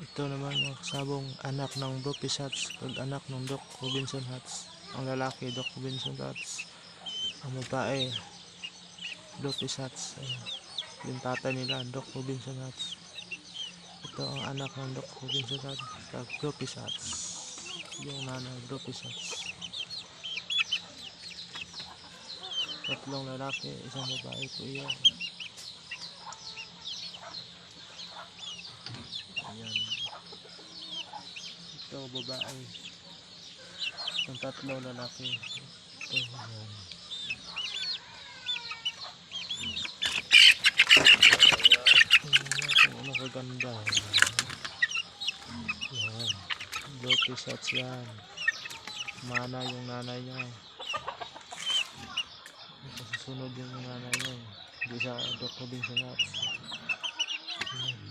Ito naman mga kasabong anak ng Bro Pisats kag anak ng Doc Robinson Hats. Ang lalaki Doc Robinson Hats, ang babae Bro Pisats. Yung tatay nila Doc Robinson Hats. Ito ang anak ng Doc Robinson Hats kag Bro Pisats. Yung nanay Bro Pisats. Tatlong lalaki, isang babae po iyan. Ayan. Ito babae. Itong tatlong lalaki. Ito, ayan. Kung ano kaganda. Ayan. Bro Pisats yan. Mana yung nanay niya. Susunod yung nanay niya. Hindi siya Doc Robinson Hats. Ayan.